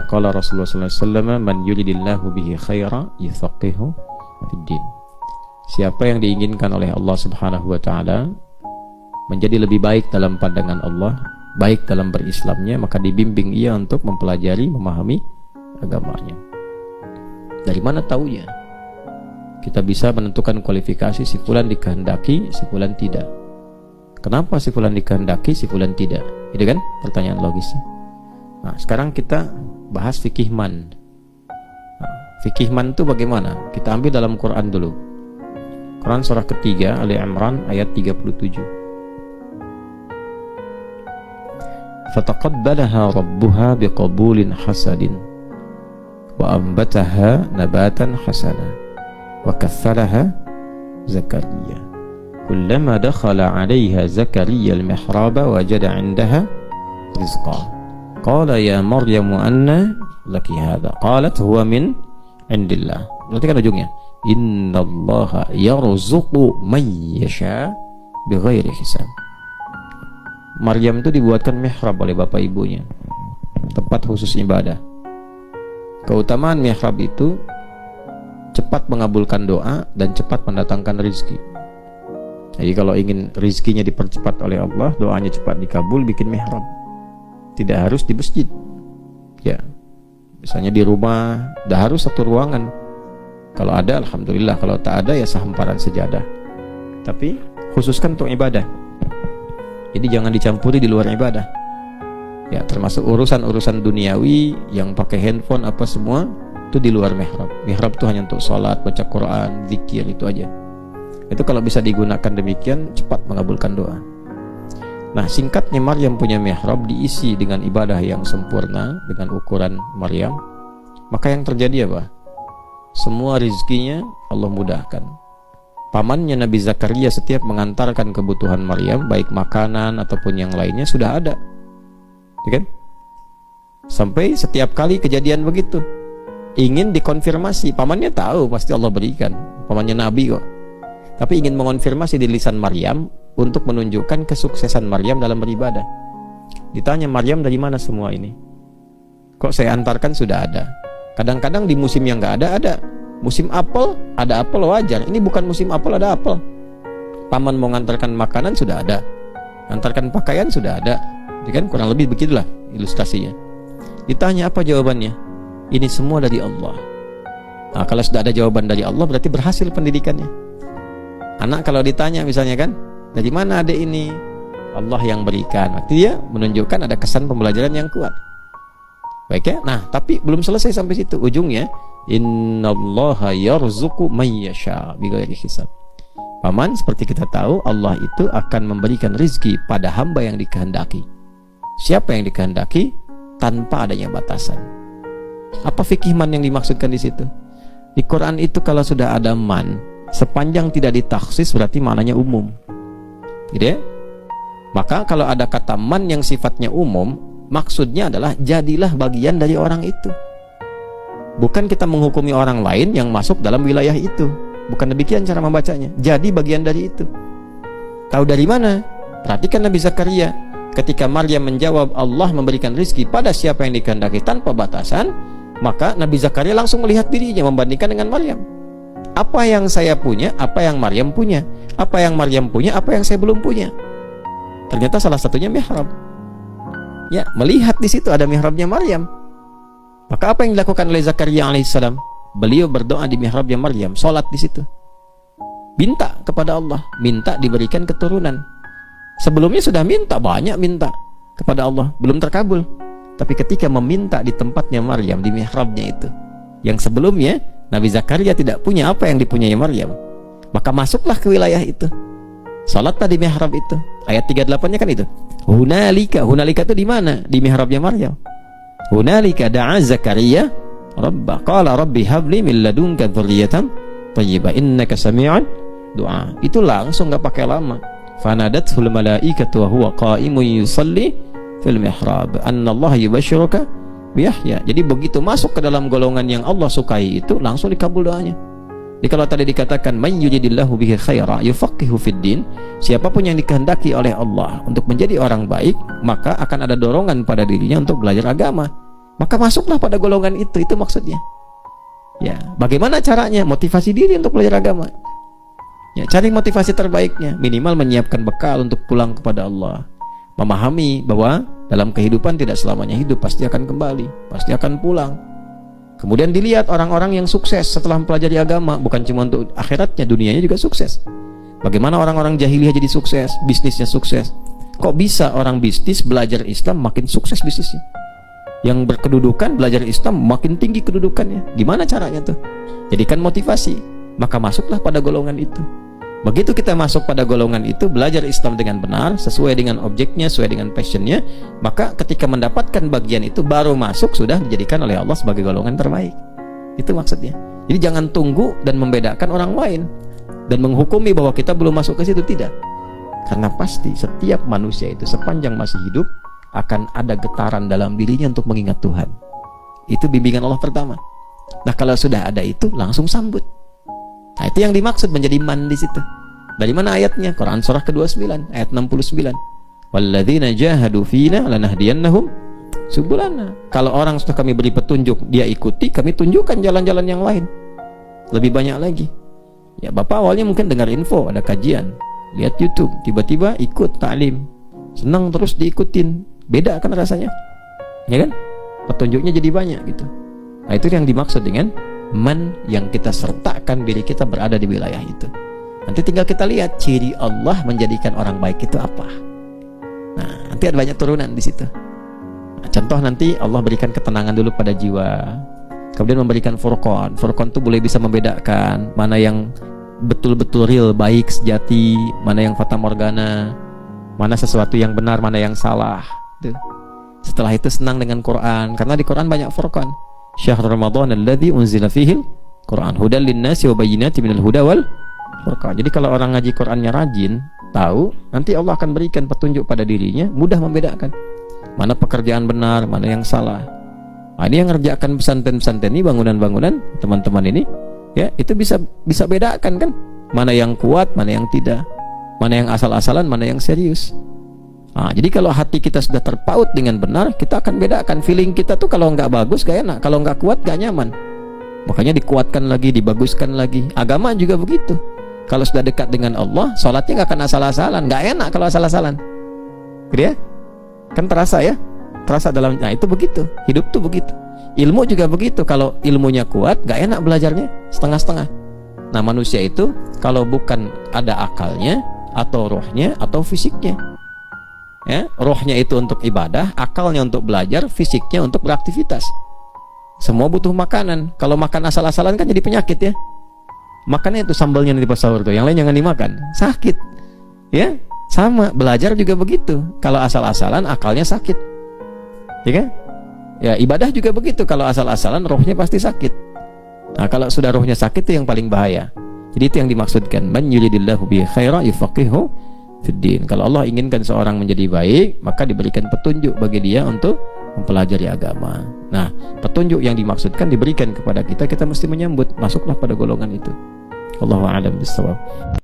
Qala Rasulullah sallallahu alaihi wasallam, man yuridillahu bihi khaira yufaqihu fid din. Siapa yang diinginkan oleh Allah Subhanahu wa taala menjadi lebih baik dalam pandangan Allah, baik dalam berislamnya, maka dibimbing ia untuk mempelajari, memahami agamanya. Dari mana taunya? Kita bisa menentukan kualifikasi si fulan dikehendaki, si fulan tidak. Kenapa si fulan dikehendaki, si fulan tidak? Itu kan pertanyaan logisnya. Nah, sekarang kita bahas fikih man. Nah, fikih man itu bagaimana? Kita ambil dalam Quran dulu. Quran surah ketiga Ali Imran ayat 37. Fataqabbalaha rabbuha biqabulin hasadin wa ambataha nabatan hasana wa kaffalaha Zakaria. Kullama dakhala 'alayha Zakaria al-mihraba wajada 'indaha rizqa. Qala ya Maryam anna laki hadha? Qalat huwa min 'indillah. Berarti kan ujungnya innallaha yarzuqu man yasha bighairi hisab. Maryam itu dibuatkan mihrab oleh bapak ibunya, tempat khusus ibadah. Keutamaan mihrab itu cepat mengabulkan doa dan cepat mendatangkan rezeki. Jadi kalau ingin rezekinya dipercepat oleh Allah, doanya cepat dikabul, bikin mihrab. Tidak harus di masjid. Ya, misalnya di rumah, dah harus satu ruangan. Kalau ada, alhamdulillah. Kalau tak ada, ya sehamparan sejadah. Tapi khususkan untuk ibadah. Jadi jangan dicampuri di luar ibadah. Ya, termasuk urusan-urusan duniawi yang pakai handphone apa semua itu di luar mihrab. Mihrab itu hanya untuk sholat, baca Quran, zikir, itu aja. Itu kalau bisa digunakan demikian, cepat mengabulkan doa. Nah, singkatnya Maryam punya mihrab diisi dengan ibadah yang sempurna dengan ukuran Maryam. Maka yang terjadi apa? Semua rezekinya Allah mudahkan. Pamannya Nabi Zakaria setiap mengantarkan kebutuhan Maryam, baik makanan ataupun yang lainnya, sudah ada. Ya kan? Sampai setiap kali kejadian begitu, ingin dikonfirmasi, pamannya tahu pasti Allah berikan, pamannya Nabi kok. Tapi ingin mengonfirmasi di lisan Maryam untuk menunjukkan kesuksesan Maryam dalam beribadah. Ditanya, Maryam dari mana semua ini? Kok saya antarkan sudah ada. Kadang-kadang di musim yang nggak ada. Musim apel, ada apel, wajar. Ini bukan musim apel, ada apel. Paman mau ngantarkan makanan, sudah ada. Antarkan pakaian, sudah ada. Jadi kan kurang lebih begitulah ilustrasinya. Ditanya apa jawabannya? Ini semua dari Allah. Nah, kalau sudah ada jawaban dari Allah, berarti berhasil pendidikannya. Anak kalau ditanya misalnya kan, dari mana ada ini? Allah yang berikan. Berarti dia menunjukkan ada kesan pembelajaran yang kuat. Baik ya? Nah, tapi belum selesai sampai situ. Ujungnya, innallaha yarzuqu man yasha bighairi hisab. Paman, seperti kita tahu, Allah itu akan memberikan rezeki pada hamba yang dikehendaki. Siapa yang dikehendaki? Tanpa adanya batasan. Apa fikih man yang dimaksudkan di situ? Di Quran itu kalau sudah ada man, sepanjang tidak ditaksis berarti maknanya umum. Gitu ya? Maka kalau ada kata man yang sifatnya umum, maksudnya adalah jadilah bagian dari orang itu. Bukan kita menghukumi orang lain yang masuk dalam wilayah itu. Bukan demikian cara membacanya. Jadi bagian dari itu. Tahu dari mana? Perhatikan Nabi Zakaria. Ketika Maryam menjawab Allah memberikan rezeki pada siapa yang dikehendaki tanpa batasan, maka Nabi Zakaria langsung melihat dirinya membandingkan dengan Maryam. Apa yang saya punya, apa yang Maryam punya. Apa yang Maryam punya, apa yang saya belum punya. Ternyata salah satunya mihrab. Ya, melihat di situ ada mihrabnya Maryam. Maka apa yang dilakukan oleh Zakaria alaihissalam? Beliau berdoa di mihrabnya Maryam, sholat di situ. Minta kepada Allah, minta diberikan keturunan. Sebelumnya sudah minta, banyak minta kepada Allah, belum terkabul. Tapi ketika meminta di tempatnya Maryam, di mihrabnya itu, yang sebelumnya Nabi Zakaria tidak punya apa yang dipunyai Maryam, maka masuklah ke wilayah itu. Sholatlah di mihrab itu. Ayat 38-nya kan itu. Hunalika itu di mana? Di mihrabnya Maryam. Hunalika da'a Zakaria Rabbah qala rabbi habli min ladunka dzurriyyatan thayyibah innaka sami'un du'a. Itu langsung enggak pakai lama. Fanadatul malaikatu wa huwa qa'imun yusalli fil mihrab anna Allah yubashshiruka bi Yahya. Jadi begitu masuk ke dalam golongan yang Allah sukai itu langsung dikabul doanya. Jadi kalau tadi dikatakan man yuridillahu bihi khaira yufaqihu fid din, siapapun yang dikehendaki oleh Allah untuk menjadi orang baik, maka akan ada dorongan pada dirinya untuk belajar agama. maka masuklah pada golongan itu maksudnya. Ya, bagaimana caranya? Motivasi diri untuk belajar agama. Ya, cari motivasi terbaiknya, minimal menyiapkan bekal untuk pulang kepada Allah. Memahami bahwa dalam kehidupan tidak selamanya hidup, pasti akan kembali, pasti akan pulang. Kemudian dilihat orang-orang yang sukses setelah mempelajari agama, bukan cuma untuk akhiratnya, dunianya juga sukses. Bagaimana orang-orang jahiliyah jadi sukses, bisnisnya sukses. Kok bisa orang bisnis belajar Islam makin sukses bisnisnya? Yang berkedudukan belajar Islam makin tinggi kedudukannya. Gimana caranya tuh? Jadikan motivasi, maka masuklah pada golongan itu. Begitu kita masuk pada golongan itu, belajar Islam dengan benar, sesuai dengan objeknya, sesuai dengan passionnya, maka ketika mendapatkan bagian itu, baru masuk sudah dijadikan oleh Allah sebagai golongan terbaik. Itu maksudnya. Jadi jangan tunggu dan membedakan orang lain dan menghukumi bahwa kita belum masuk ke situ, tidak. Karena pasti setiap manusia itu sepanjang masih hidup akan ada getaran dalam dirinya untuk mengingat Tuhan. Itu bimbingan Allah pertama. Nah, kalau sudah ada itu, langsung sambut. Nah, itu yang dimaksud menjadi man di situ. Dari mana ayatnya? Quran surah ke-29 ayat 69. Walladzina jahadu fina lanahdiyannahum subulana. Kalau orang sudah kami beri petunjuk, dia ikuti, kami tunjukkan jalan-jalan yang lain. Lebih banyak lagi. Ya, Bapak awalnya mungkin dengar info, ada kajian, lihat YouTube, tiba-tiba ikut ta'lim. Senang terus diikutin. Beda kan rasanya? Ya kan? Petunjuknya jadi banyak gitu. Nah, itu yang dimaksud dengan man, yang kita sertakan diri kita berada di wilayah itu. Nanti tinggal kita lihat ciri Allah menjadikan orang baik itu apa. Nah, nanti ada banyak turunan di situ. Nah, contoh nanti Allah berikan ketenangan dulu pada jiwa. Kemudian memberikan furqan. Furqan itu boleh bisa membedakan mana yang betul-betul real, baik, sejati, mana yang fata morgana, mana sesuatu yang benar, mana yang salah. Setelah itu senang dengan Quran, karena di Quran banyak furqan. Syahrul Ramadan alladzi unzila fihi Quran hudal linnasi wa bayyinatin minal huda wal furqan. Jadi kalau orang ngaji Qurannya rajin, tahu, nanti Allah akan berikan petunjuk pada dirinya, mudah membedakan mana pekerjaan benar, mana yang salah. Nah, ini yang ngerjakan pesantren-pesantren ini, bangunan-bangunan teman-teman ini, ya, itu bisa bedakan kan, mana yang kuat, mana yang tidak, mana yang asal-asalan, mana yang serius. Nah, jadi kalau hati kita sudah terpaut dengan benar, kita akan bedakan. Feeling kita tuh kalau nggak bagus gak enak, kalau nggak kuat gak nyaman. Makanya dikuatkan lagi, dibaguskan lagi. Agama juga begitu. Kalau sudah dekat dengan Allah, sholatnya nggak akan asal-asalan. Nggak enak kalau asal-asalan. Gitu ya? Kan terasa ya? Terasa dalam. Nah, itu begitu. Hidup tuh begitu. Ilmu juga begitu. Kalau ilmunya kuat, nggak enak belajarnya setengah-setengah. Nah, manusia itu kalau bukan ada akalnya, atau rohnya, atau fisiknya. Ya, rohnya itu untuk ibadah, akalnya untuk belajar, fisiknya untuk beraktivitas. Semua butuh makanan. Kalau makan asal-asalan kan jadi penyakit ya. Makannya itu sambalnya nanti pas sahur tuh, yang lain jangan dimakan, sakit. Ya, sama, belajar juga begitu. Kalau asal-asalan akalnya sakit. Ya kan? Ya, ibadah juga begitu. Kalau asal-asalan rohnya pasti sakit. Nah, kalau sudah rohnya sakit itu yang paling bahaya. Jadi itu yang dimaksudkan, man yuridillahu bihi khairan yufaqihu fiddin. Kalau Allah inginkan seorang menjadi baik, maka diberikan petunjuk bagi dia untuk mempelajari agama. Nah, petunjuk yang dimaksudkan diberikan kepada kita, kita mesti menyambut, masuklah pada golongan itu. Allahu a'lam bishawab.